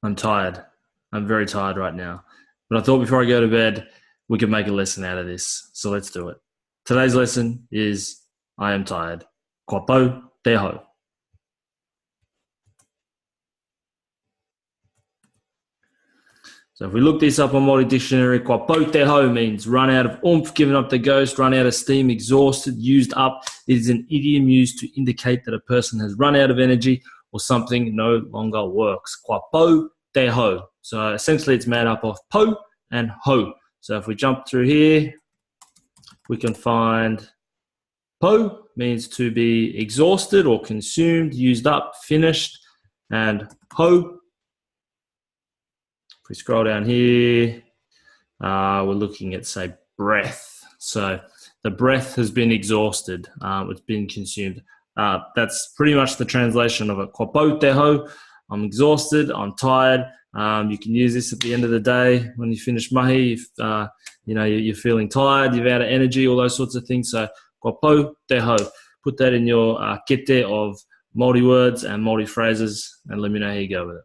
I'm tired. I'm very tired right now. But I thought before I go to bed, we could make a lesson out of this. So let's do it. Today's lesson is, I am tired. Kapohe Te Hā. So if we look this up on Māori Dictionary, Kapohe Te Hā means run out of oomph, given up the ghost, run out of steam, exhausted, used up. It is an idiom used to indicate that a person has run out of energy or something no longer works. Kapohe Te Hā. So essentially it's made up of po and ho. So if we jump through here, we can find po means to be exhausted or consumed, used up, finished, and ho. If we scroll down here, we're looking at, say, breath. So the breath has been exhausted, it's been consumed. That's pretty much the translation of it. Kapohe Te Hā. I'm exhausted, I'm tired. You can use this at the end of the day when you finish mahi, if you're feeling tired, you're out of energy, all those sorts of things. So Kapohe Te Hā. Put that in your kete of Māori words and Māori phrases and let me know how you go with it.